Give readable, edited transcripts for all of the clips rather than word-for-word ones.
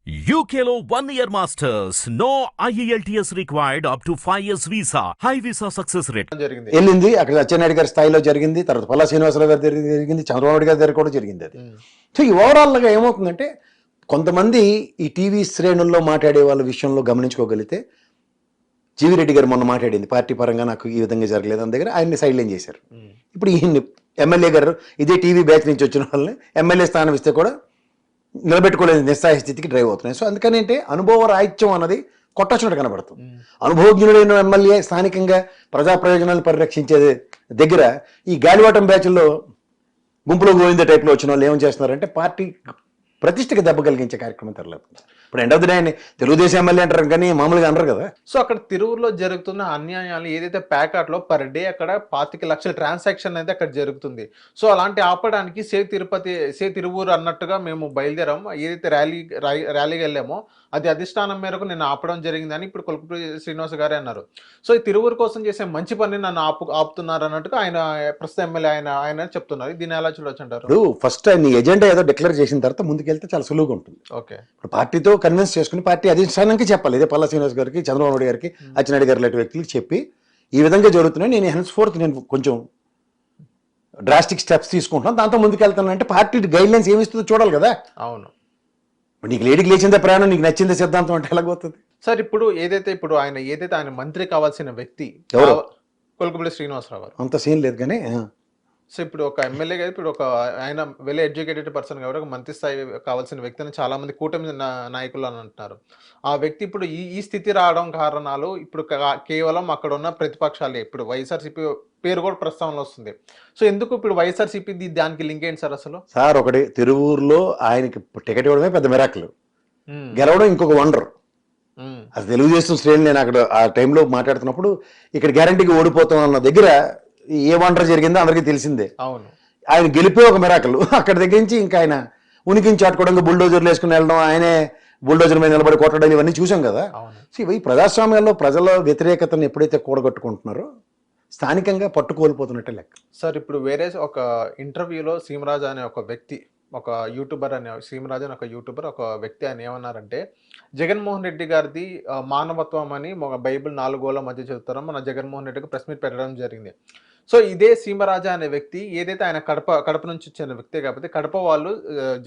UKLO 1 year masters. No IELTS required up to 5 years visa. High visa success rate. వెళ్ళింది అక్కడ అచ్చెన్నాయుడు గారి స్థాయిలో జరిగింది. తర్వాత పల్లా శ్రీనివాసరావు గారి దగ్గర జరిగింది, చంద్రబాబు నాయుడు గారి దగ్గర కూడా జరిగింది. అది సో ఈ ఓవరాల్గా ఏమవుతుందంటే కొంతమంది ఈ టీవీ శ్రేణుల్లో మాట్లాడే వాళ్ళ విషయంలో గమనించుకోగలిగితే జీవి రెడ్డి గారు మొన్న మాట్లాడింది పార్టీ పరంగా నాకు ఈ విధంగా జరగలేదు అని దగ్గర ఆయన్ని సైడ్ లైన్ చేశారు. ఇప్పుడు ఈయన్ని ఎమ్మెల్యే గారు ఇదే టీవీ బ్యాచ్ నుంచి వచ్చిన వాళ్ళని ఎమ్మెల్యే స్థానం ఇస్తే కూడా నిలబెట్టుకోలేని నిస్సాయ స్థితికి డ్రైవ్ అవుతున్నాయి. సో అందుకని అంటే అనుభవ రాహిత్యం అన్నది కొట్టొచ్చినట్టు కనబడుతుంది. అనుభవజ్ఞుడైన ఎమ్మెల్యే స్థానికంగా ప్రజా ప్రయోజనాలను పరిరక్షించే దగ్గర ఈ గాలివాటం బ్యాచ్ల్లో గుంపులో గోవింద టైప్లో వచ్చిన వాళ్ళు ఏం చేస్తున్నారంటే పార్టీ ప్రతిష్టకి దెబ్బ కలిగించే కార్యక్రమం తరలిపోతుంది. ఇప్పుడు end of the day Telugu Desam MLA అంటారు కానీ మామూలుగా అనరు కదా. సో అక్కడ తిరువురులో జరుగుతున్న అన్యాయాలు ఏదైతే ప్యాకెట్లో పర్ డే అక్కడ 25 లక్షల ట్రాన్సాక్షన్ అయితే అక్కడ జరుగుతుంది. సో అలాంటి ఆపడానికి సేవ్ తిరువురు అన్నట్టుగా మేము బయలుదేరాము. ఏదైతే ర్యాలీకి వెళ్ళామో అది అధిష్టానం మేరకు నేను ఆపడం జరిగిందని ఇప్పుడు కొలుకుపూడి శ్రీనివాస్ గారే అన్నారు. సో ఈ తిరువురు కోసం చేసే మంచి పని నన్ను ఆపుతున్నారు అన్నట్టుగా ఆయన ప్రస్తుత ఎమ్మెల్యే ఆయన చెప్తున్నారు. దీన్ని ఎలా చూడొచ్చు అంటారు? ఇప్పుడు ఫస్ట్ ఆయన ఎజెండా ఏదో డిక్లేర్ చేసిన తర్వాత ముందుకెళ్తే చాలా సులువుగా ఉంటుంది. ఓకే, ఇప్పుడు పార్టీతో కన్విన్స్ చేసుకుని పార్టీ అధిష్టానానికి చెప్పాలి. ఇదే పల్లా శ్రీనివాస్ గారికి, చంద్రబాబు నాయుడు గారికి, అచ్చెన్నాయుడు గారి లాంటి వ్యక్తులకు చెప్పి ఈ విధంగా జరుగుతున్నాయి, నేను హెన్స్ ఫోర్త్ నేను కొంచెం డ్రాస్టిక్ స్టెప్స్ తీసుకుంటున్నాను, దాంతో ముందుకెళ్తాను అంటే పార్టీ గైడ్ లైన్స్ ఏమిస్తుందో చూడాలి కదా. అవును, నీకు లేడీకి లేచిందే ప్రయాణం, నీకు నచ్చిందే సిద్ధాంతం అంటే ఎలాగవుతుంది సార్? ఇప్పుడు ఆయన మంత్రి కావాల్సిన వ్యక్తి కొలుకుపూడి శ్రీనివాసరావు గారు, అంత సీన్ లేదు కానీ. సో ఇప్పుడు ఒక ఎమ్మెల్యే గారు, ఇప్పుడు ఆయన వెల్ ఎడ్యుకేటెడ్ పర్సన్ కాబట్టి ఒక మంత్రి స్థాయి కావాల్సిన వ్యక్తి అని చాలా మంది కూటమి నాయకులు అని అంటున్నారు. ఆ వ్యక్తి ఇప్పుడు ఈ స్థితి రావడం కారణాలు ఇప్పుడు కేవలం అక్కడ ఉన్న ప్రతిపక్షాలే. ఇప్పుడు వైఎస్ఆర్సీపీ పేరు కూడా ప్రస్తావనలో వస్తుంది. సో ఎందుకు ఇప్పుడు వైఎస్ఆర్సీపీ దానికి లింక్ ఏంటి సార్ అసలు? సార్ ఒకటి, తిరువూరులో ఆయనకి టికెట్ ఇవ్వడమే పెద్ద మిరాకిల్, గెలవడం ఇంకొక వండర్. అది తెలుగుదేశం శ్రేణి నేను అక్కడ ఆ టైంలో మాట్లాడుతున్నప్పుడు ఇక్కడ గ్యారంటీకి ఓడిపోతాం అన్న దగ్గర ఏ వండర్ జరిగిందో అందరికీ తెలిసిందే. అవును, ఆయన గెలిపే ఒక మిరాకిల్. అక్కడ దగ్గర నుంచి ఇంకా ఆయన ఉనికిని చాటుకోవడం, బుల్డోజర్లు వేసుకుని వెళ్ళడం, ఆయనే బుల్డోజర్ మీద నిలబడి కొట్టడం, ఇవన్నీ చూసాం కదా. సో ఇవి ప్రజాస్వామ్యాల్లో ప్రజల వ్యతిరేకతను ఎప్పుడైతే కూడగట్టుకుంటున్నారో స్థానికంగా పట్టు కోల్పోతున్నట్టే లెక్క. సార్ ఇప్పుడు వేరే ఒక ఇంటర్వ్యూలో సీమరాజు అనే ఒక వ్యక్తి, ఒక యూట్యూబర్ సీమరాజు అని ఒక యూట్యూబర్ ఒక వ్యక్తి ఆయన ఏమన్నారంటే, జగన్మోహన్ రెడ్డి గారిది మానవత్వం అని ఒక బైబిల్ 4 గోళ్ల మధ్య చదువుతారో మన జగన్మోహన్ రెడ్డికి ప్రెస్ మీట్ పెట్టడం జరిగింది. సో ఇదే సీమరాజా అనే వ్యక్తి ఏదైతే ఆయన కడప నుంచి వచ్చిన వ్యక్తే కాబట్టి కడప వాళ్ళు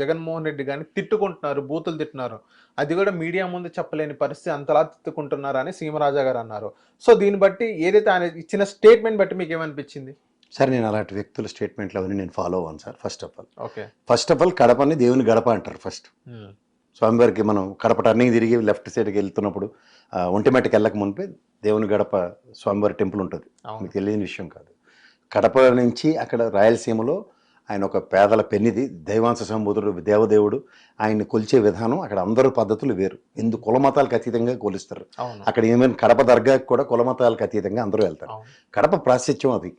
జగన్మోహన్ రెడ్డి గారిని తిట్టుకుంటున్నారు, బూతులు తిట్టున్నారు, అది కూడా మీడియా ముందు చెప్పలేని పరిస్థితి, అంతలా తిట్టుకుంటున్నారు అని సీమరాజా గారు అన్నారు. సో దీన్ని బట్టి ఏదైతే ఆయన ఇచ్చిన స్టేట్మెంట్ బట్టి మీకు ఏమనిపించింది? సార్ నేను అలాంటి వ్యక్తుల స్టేట్మెంట్లు అవన్నీ నేను ఫాలో అవ్వను సార్. ఫస్ట్ ఆఫ్ ఆల్ కడపని దేవుని గడప అంటారు. ఫస్ట్ స్వామివారికి మనం కడప టర్నింగ్ తిరిగి లెఫ్ట్ సైడ్కి వెళ్తున్నప్పుడు ఒంటిమెట్టకి వెళ్ళక మునిపే దేవుని గడప స్వామివారి టెంపుల్ ఉంటుంది. మీకు తెలియని విషయం కాదు. కడప నుంచి అక్కడ రాయలసీమలో ఆయన ఒక పేదల పెన్నిది, దైవాంశ సంబోధుడు, దేవదేవుడు. ఆయన్ని కొలిచే విధానం అక్కడ అందరూ పద్ధతులు వేరు, ఎందుకు కులమతాలకు అతీతంగా కొలుస్తారు. అక్కడ ఏమైనా కడప దర్గాకి కూడా కులమతాలకు అతీతంగా అందరూ వెళ్తారు. కడప ప్రాశస్త్యం అది.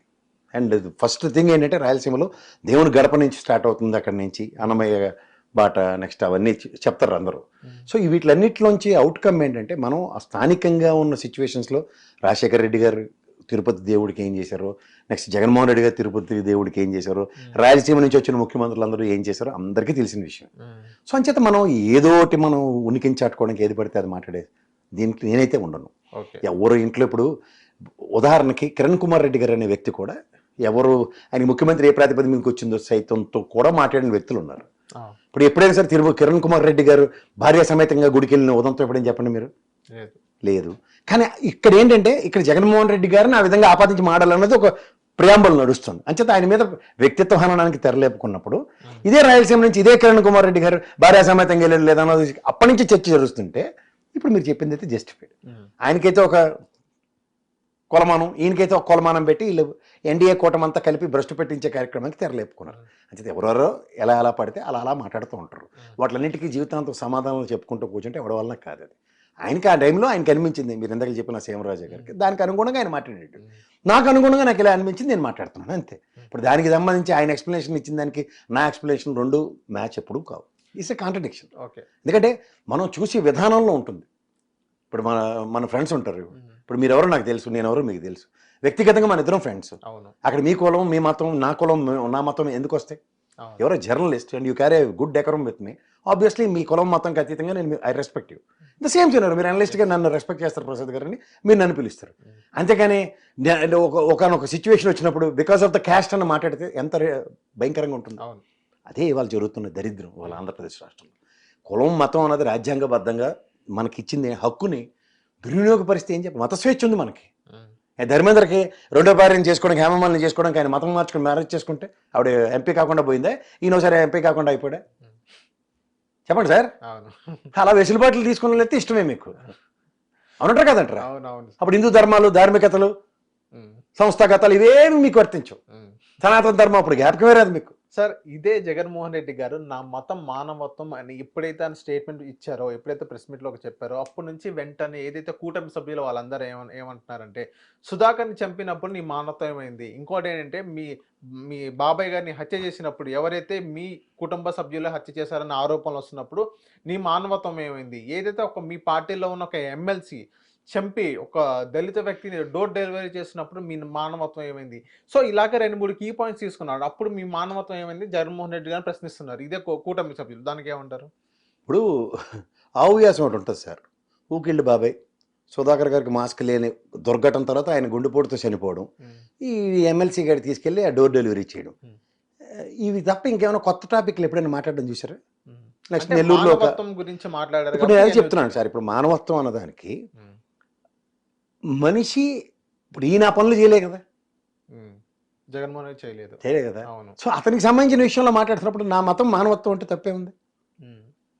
అండ్ ఫస్ట్ థింగ్ ఏంటంటే రాయలసీమలో దేవుని గడప నుంచి స్టార్ట్ అవుతుంది, అక్కడి నుంచి అన్నమయ్య బాట, నెక్స్ట్ అవన్నీ చెప్తారు అందరూ. సో వీటిలన్నిటిలోంచి అవుట్కమ్ ఏంటంటే మనం స్థానికంగా ఉన్న సిచ్యువేషన్స్లో రాజశేఖర రెడ్డి గారు తిరుపతి దేవుడికి ఏం చేశారో, నెక్స్ట్ జగన్మోహన్ రెడ్డి గారు తిరుపతి దేవుడికి ఏం చేశారో, రాయలసీమ నుంచి వచ్చిన ముఖ్యమంత్రులు అందరూ ఏం చేశారో అందరికీ తెలిసిన విషయం. సో అంచేత మనం ఏదోటి మనం ఉనికిని చాటుకోవడానికి ఏది పడితే అది మాట్లాడేది దీనికి నేనైతే ఉండను. ఎవరు ఇంట్లో ఇప్పుడు ఉదాహరణకి కిరణ్ కుమార్ రెడ్డి గారు అనే వ్యక్తి కూడా ఎవరు ఆయన ముఖ్యమంత్రి ఏ ప్రాతిపదిక మీదకి వచ్చిందో సైతంతో కూడా మాట్లాడిన వ్యక్తులు ఉన్నారు. ఇప్పుడు ఎప్పుడైనా సరే కిరణ్ కుమార్ రెడ్డి గారు భార్య సమేతంగా గుడికి వెళ్ళిన ఉదంతో ఎప్పుడైనా చెప్పండి మీరు? లేదు. కానీ ఇక్కడ ఏంటంటే ఇక్కడ జగన్మోహన్ రెడ్డి గారిని ఆ విధంగా ఆపాదించి మాడాలన్నది ఒక ప్రియాంబుల్ నడుస్తుంది. అంచేత ఆయన మీద వ్యక్తిత్వ హననానికి తెరలేపుకున్నప్పుడు ఇదే రాయలసీమ నుంచి ఇదే కిరణ్ కుమార్ రెడ్డి గారు భార్య సమేతంగా వెళ్ళారు లేదన్నది అప్పటి నుంచి చర్చ జరుగుతుంటే ఇప్పుడు మీరు చెప్పింది అయితే జస్టిఫైడ్. ఆయనకైతే ఒక కొలమానం, ఈయనకైతే ఒక కొలమానం పెట్టి వీళ్ళు ఎన్డీఏ కూటమంతా కలిపి భ్రష్టు పెట్టించే కార్యక్రమానికి తెరలేపుకున్నారు. అంటే ఎవరెవరో ఎలా పడితే అలా మాట్లాడుతూ ఉంటారు. వాటిలన్నింటికీ జీవితాంతం సమాధానాలు చెప్పుకుంటూ కూర్చుంటే ఎవరి వల్ల కాదు. అది ఆయనకి ఆ టైంలో ఆయనకి అనిపించింది, మీరు ఇందాక చెప్పిన సీమరాజా గారికి దానికి అనుగుణంగా ఆయన మాట్లాడాడు. నాకు అనుగుణంగా నాకు ఇలా అనిపించింది, నేను మాట్లాడుతున్నాను అంతే. ఇప్పుడు దానికి సంబంధించి ఆయన ఎక్స్ప్లెనేషన్ ఇచ్చిన దానికి నా ఎక్స్ప్లెనేషన్ రెండు మ్యాచ్ ఎప్పుడు కావు. It's a contradiction. ఎందుకంటే మనం చూసే విధానంలో ఉంటుంది. ఇప్పుడు మన ఫ్రెండ్స్ ఉంటారు. ఇప్పుడు మీరెవరో నాకు తెలుసు, నేను ఎవరో మీకు తెలుసు. వ్యక్తిగతంగా మన ఇద్దరం ఫ్రెండ్స్. అక్కడ మీ కులం, మీ మతం, నా కులం, నా మతం ఎందుకు వస్తాయి? ఎవరో journalist and you carry good decorum with మీ. ఆబ్వియస్లీ మీ కులం మతంకి అతీతంగా నేను I respect you. The same scenario మీరు అనలిస్ట్గా నన్ను రెస్పెక్ట్ చేస్తారు ప్రసాద్ గారిని, మీరు నన్ను పిలుస్తారు. అంతేగాని ఒకనొక సిచ్యువేషన్ వచ్చినప్పుడు బికాస్ ఆఫ్ ద క్యాస్ట్ అని మాట్లాడితే ఎంత భయంకరంగా ఉంటుంది. అదే ఇవాళ జరుగుతున్న దరిద్రం వాళ్ళ ఆంధ్రప్రదేశ్ రాష్ట్రంలో. కులం మతం అన్నది రాజ్యాంగబద్ధంగా మనకి ఇచ్చింది హక్కుని దుర్వినియోగపరిస్తే ఏం చెప్పి, మత స్వేచ్ఛ ఉంది మనకి. ధర్మేంద్రకి రెండో భార్యను చేసుకోవడానికి, హేమమాలిని చేసుకోవడానికి ఆయన మతం మార్చుకుని మ్యారేజ్ చేసుకుంటే ఆవిడ ఎంపీ కాకుండా పోయిందా, ఈయనోసారి ఎంపీ కాకుండా అయిపోయా? చెప్పండి సార్. అలా వెసులుబాట్లు తీసుకున్న లేకపోతే ఇష్టమే మీకు, అవునంటారు కదంటారా? అప్పుడు హిందూ ధర్మాలు, ధార్మికతలు, సంస్థాగతాలు ఇవేమి మీకు వర్తించవు. సనాతన ధర్మం అప్పుడు జ్ఞాపకమే రాదు మీకు. సార్, ఇదే జగన్మోహన్ రెడ్డి గారు నా మతం మానవత్వం అని ఎప్పుడైతే ఆయన స్టేట్మెంట్ ఇచ్చారో, ఎప్పుడైతే ప్రెస్ మీట్లో చెప్పారో, అప్పటి నుంచి వెంటనే ఏదైతే కూటమి సభ్యులు వాళ్ళందరూ ఏమంటున్నారంటే, సుధాకర్ని చంపినప్పుడు నీ మానవత్వం ఏమైంది, ఇంకోటి ఏంటంటే మీ బాబాయ్ గారిని హత్య చేసినప్పుడు ఎవరైతే మీ కుటుంబ సభ్యులే హత్య చేశారన్న ఆరోపణలు వస్తున్నప్పుడు నీ మానవత్వం ఏమైంది, ఏదైతే మీ పార్టీలో ఉన్న ఒక ఎమ్మెల్సీ చంపి ఒక దళిత వ్యక్తిని డోర్ డెలివరీ చేసినప్పుడు మీ మానవత్వం ఏమైంది? సో ఇలాగే 2-3 కీ పాయింట్స్ తీసుకున్నాడు. అప్పుడు మీ మానవత్వం ఏమైంది జగన్మోహన్ రెడ్డి గారిని ప్రశ్నిస్తున్నారు ఇదే కూటమి సభ్యులు. దానికి ఏమంటారు? ఇప్పుడు ఆవు వ్యాసం ఒకటి ఉంటుంది సార్. ఊకిళ్ళు బాబాయ్ సుధాకర్ గారికి మాస్క్ లేని దుర్ఘటన తర్వాత ఆయన గుండెపోటుతో చనిపోవడం, ఈ ఎమ్మెల్సీ గారి తీసుకెళ్ళి ఆ డోర్ డెలివరీ చేయడం, ఇవి తప్ప ఇంకేమైనా కొత్త టాపిక్లు ఎప్పుడైనా మాట్లాడడం చూసారా? నెక్స్ట్ నెల్లూరులో గురించి మాట్లాడారు. ఇప్పుడు నేను చెప్తున్నాను సార్, ఇప్పుడు మానవత్వం అన్నదానికి మనిషి ఇప్పుడు ఈయన పనులు చేయలే కదా, జగన్మోహన్ రెడ్డి చేయలే కదా. సో అతనికి సంబంధించిన విషయంలో మాట్లాడుతున్నప్పుడు నా మతం మానవత్వం అంటే తప్పే ఉంది.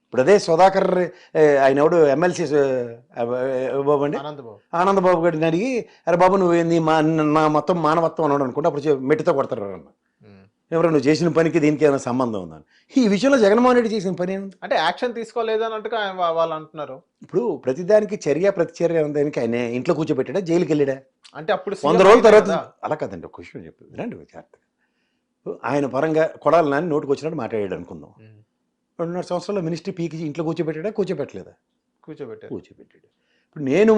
ఇప్పుడు అదే సుధాకర్ ఆయన ఎవడు ఎమ్మెల్సీ బాబు అండి, ఆనందబాబు గారిని అడిగి, అరే బాబు నువ్వు నా మొత్తం మానవత్వం అన్నాడు అనుకుంటే అప్పుడు మెట్టితో కొడతారు అన్న. ఎవరు నువ్వు చేసిన పనికి దీనికి ఏమైనా సంబంధం ఉందని. ఈ విషయంలో జగన్మోహన్ రెడ్డి చేసిన పని ఏముంది అంటే యాక్షన్ తీసుకోలేదు అన్నట్టుగా వాళ్ళు అంటున్నారు. ఇప్పుడు ప్రతిదానికి చర్య ప్రతిచర్య ఉందానికి ఆయన ఇంట్లో కూర్చోబెట్టాడా, జైలుకి వెళ్ళాడా? అంటే అప్పుడు 100 రోజుల తర్వాత అలా కదండి. ఒక విషయం చెప్పి వినండి జాగ్రత్తగా. ఆయన పరంగా కొడాలి నాని నోటుకు వచ్చినట్టు మాట్లాడాడు అనుకుందాం. 2.5 సంవత్సరాల్లో మినిస్ట్రీ పీకి ఇంట్లో కూర్చోబెట్టాడా, కూర్చోబెట్టలేదా? కూర్చోబెట్టాడు. ఇప్పుడు నేను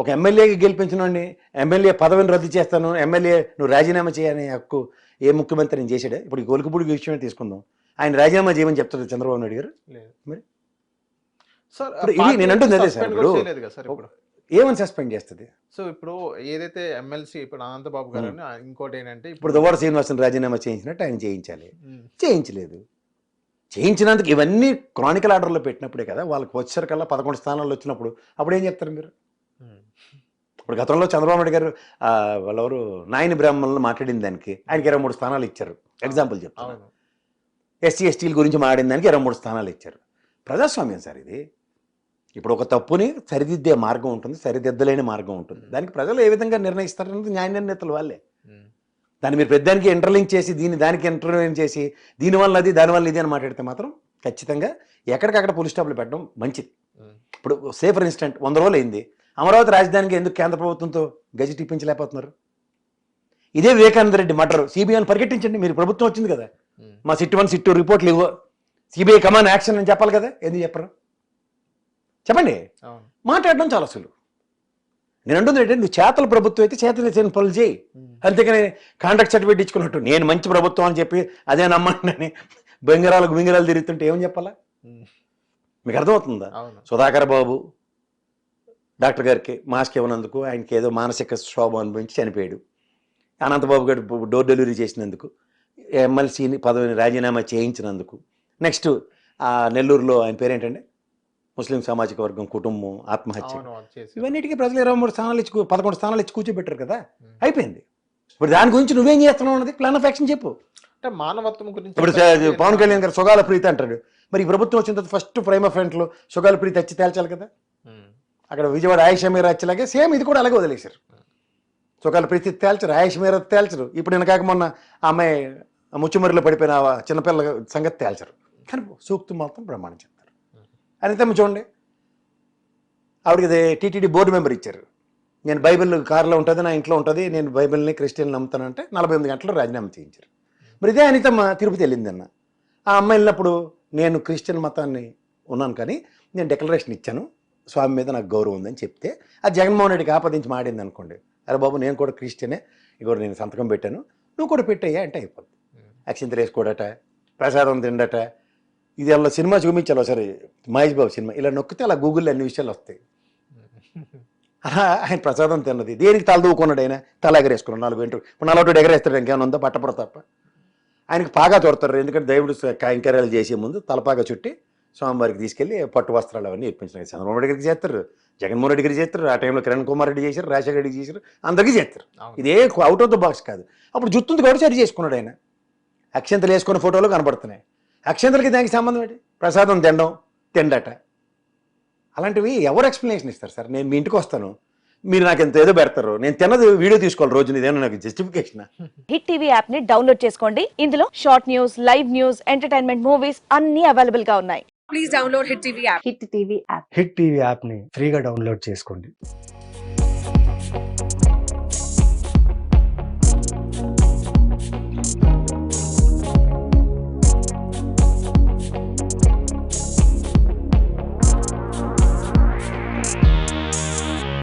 ఒక ఎమ్మెల్యేకి గెలిపించినోడిని ఎమ్మెల్యే పదవిని రద్దు చేస్తాను, ఎమ్మెల్యే నువ్వు రాజీనామా చేయని హక్కు ఏ ముఖ్యమంత్రి నేను చేశాడే? ఇప్పుడు ఈ గొలుకుపూడి విషయమే తీసుకుందాం, ఆయన రాజీనామా చేయమని చెప్తారు చంద్రబాబు నాయుడు గారు? మరి ఇది నేను అంటుంది అదే సార్. ఇప్పుడు ఏమని సస్పెండ్ చేస్తుంది? సో ఇప్పుడు ఏదైతే ఎమ్మెల్సీ ఇప్పుడు అనంతబాబు గారు, ఇంకోటి ఏంటంటే ఇప్పుడు దువ్వాడ శ్రీనివాసన్ రాజీనామా చేయించినట్టు ఆయన చేయించాలి, చేయించలేదు. చేయించినందుకు ఇవన్నీ క్రానికల్ ఆర్డర్లో పెట్టినప్పుడే కదా వాళ్ళకి వచ్చేసరికల్లా 11 స్థానాలు వచ్చినప్పుడు అప్పుడు ఏం చెప్తారు మీరు? ఇప్పుడు గతంలో చంద్రబాబు నాయుడు గారు వాళ్ళెవరు నాయని బ్రాహ్మణులను మాట్లాడిన దానికి ఆయనకి 23 స్థానాలు ఇచ్చారు. ఎగ్జాంపుల్ చెప్తాను. ఎస్సీ ఎస్టీల గురించి మాట్లాడిన దానికి 23 స్థానాలు ఇచ్చారు. ప్రజాస్వామ్యం సార్ ఇది. ఇప్పుడు ఒక తప్పుని సరిదిద్దే మార్గం ఉంటుంది, సరిదిద్దలేని మార్గం ఉంటుంది. దానికి ప్రజలు ఏ విధంగా నిర్ణయిస్తారనేది న్యాయ నిర్ణేతలు వాళ్ళే. దాన్ని మీరు పెద్దానికి ఇంటర్లింక్ చేసి దానికి ఇంటర్వ్యూన్ చేసి దీనివల్ల అది దానివల్ల ఇది అని మాట్లాడితే మాత్రం ఖచ్చితంగా ఎక్కడికక్కడ పోలీస్ స్టాప్లు పెట్టడం మంచిది. ఇప్పుడు సే ఫర్ ఇన్స్టెంట్ 100 రోజులు అయింది, అమరావతి రాజధానికి ఎందుకు కేంద్ర ప్రభుత్వంతో గజెట్ ఇప్పించలేకపోతున్నారు? ఇదే వివేకానంద రెడ్డి మర్డర్ సిబిఐని పరిగెట్టించండి. మీరు ప్రభుత్వం వచ్చింది కదా, మా సిట్ 1 సిట్ 2 రిపోర్ట్లు ఇవ్వ, సిబిఐ కమాన్ యాక్షన్ అని చెప్పాలి కదా, ఎందుకు చెప్పరు? చెప్పండి. మాట్లాడడం చాలా సులువు. నేను అంటుంది ఏంటంటే నువ్వు చేతల ప్రభుత్వం అయితే చేతల పనులు చేయి, అంతేకాని కాంట్రాక్ట్ సర్టిఫికేట్ ఇచ్చుకున్నట్టు నేను మంచి ప్రభుత్వం అని చెప్పి అదే నమ్మండి బెంగరాలు తిరుగుతుంటే ఏమని చెప్పాలా? మీకు అర్థమవుతుందా? సుధాకర్ బాబు డాక్టర్ గారికి మాస్క్ ఇవ్వనందుకు ఆయనకి ఏదో మానసిక క్షోభం అనుభవించి చనిపోయాడు. అనంతబాబు గారు డోర్ డెలివరీ చేసినందుకు, ఎమ్మెల్సీని పదవిని రాజీనామా చేయించినందుకు, నెక్స్ట్ నెల్లూరులో ఆయన పేరేంటండి ముస్లిం సామాజిక వర్గం కుటుంబం ఆత్మహత్య, ఇవన్నిటికీ ప్రజలు 23 స్థానాలు ఇచ్చి 11 స్థానాలు ఇచ్చి కూర్చోబెట్టారు కదా, అయిపోయింది. ఇప్పుడు దాని గురించి నువ్వేం చేస్తున్నావు అన్నది ప్లాన్ ఆఫ్ యాక్షన్ చెప్పు. అంటే మానవత్వం గురించి ఇప్పుడు పవన్ కళ్యాణ్ గారు సుగాల ప్రీతి అంటాడు. మరి ఈ ప్రభుత్వం వచ్చిన తర్వాత ఫస్ట్ ప్రైమ్ అఫెంట్లో సుగాల ప్రీతి వచ్చి తేల్చాలి కదా. అక్కడ విజయవాడ ఆయేషా మీరా వచ్చేలాగే సేమ్ ఇది కూడా అలాగే వదిలేశారు. సుగాల ప్రీతి తేల్చరు, ఆయేషా మీరా తేల్చరు. ఇప్పుడు నేను కాక మొన్న ఆ అమ్మాయి ముచ్చుమరిలో పడిపోయిన చిన్నపిల్లల సంగతి తేల్చరు, కానీ సూక్తి మాత్రం ప్రమాణం చెప్తారు. అనితమ్మ చూడండి, ఆవిడకి టీటీడీ బోర్డు మెంబర్ ఇచ్చారు. నేను బైబిల్ కారులో ఉంటుంది, నా ఇంట్లో ఉంటుంది, నేను బైబిల్ని క్రిస్టియన్ నమ్ముతానంటే 48 గంటల్లో రాజీనామా చేయించారు. మరి ఇదే అనితమ్మ తిరుపతి వెళ్ళిందన్న. ఆ అమ్మాయి వెళ్ళినప్పుడు నేను క్రిస్టియన్ మతాన్ని ఉన్నాను కానీ నేను డిక్లరేషన్ ఇచ్చాను, స్వామి మీద నాకు గౌరవం ఉందని చెప్తే అది జగన్మోహన్ రెడ్డికి ఆపాదించి మాడింది అనుకోండి, అరే బాబు నేను కూడా క్రిస్టియనే, ఇగో నేను సంతకం పెట్టాను, నువ్వు కూడా పెట్టయ్యా అంటే అయిపోద్ది. అక్షింతలు వేసుకోడట, ప్రసాదం తిండట, ఇది అలా సినిమా చూపించాలి ఒకసారి, మహేష్ బాబు సినిమా, ఇలా నొక్కితే అలా గూగుల్లో అన్ని విషయాలు వస్తాయి. అలా ఆయన ప్రసాదం తిన్నది దేనికి తలదూకున్నాడు, ఆయన తల ఎగరేసుకున్నాడు 4 గంటలు. ఇప్పుడు 40 ఎగరేస్తాడు, ఇంకేమైనా ఉందో పట్టపడ తప్ప. ఆయనకి పాగా చూడతారు, ఎందుకంటే దేవుడు కైంకర్యాలు చేసే ముందు తలపాగా చుట్టి స్వామివారికి తీసుకెళ్ళి పట్టు వస్త్రాలు అవన్నీ ఇప్పించినాయి. చంద్రబాబు నాయుడు గారికి చేస్తారు, జగన్మోహన్ రెడ్డి గారికి చేస్తారు, ఆ టైంలో కిరణ్ కుమార్ రెడ్డి చేశారు, రాజశేఖర రెడ్డికి చేశారు, అందరికీ చేస్తారు. ఇదే అవుట్ ఆఫ్ ద బాక్స్ కాదు. అప్పుడు జుత్తుంది కూడా సరి చేసుకున్నాడు ఆయన. అక్షంతలు వేసుకున్న ఫోటోలు కనబడుతున్నాయి. అక్షంతలకి దానికి సంబంధం ఏంటి? ప్రసాదం తిండట. అలాంటివి ఎవరు ఎక్స్ప్లెనేషన్ ఇస్తారు సార్? నేను మీ ఇంటికి వస్తాను, మీరు నాకు ఎంత ఏదో పెడతారు, నేను తిన్నది వీడియో తీసుకోవాలి రోజు, ఇదేమన్నా నాకు జస్టిఫికేషన్? హిట్ టీవీ యాప్ ని డౌన్లోడ్ చేసుకోండి. ఇందులో short news, live news, entertainment movies అన్ని అవైలబుల్ గా ఉన్నాయి. Please download Hit TV app. Hit TV app. Hit TV యాప్ని ఫ్రీగా డౌన్లోడ్ చేసుకోండి.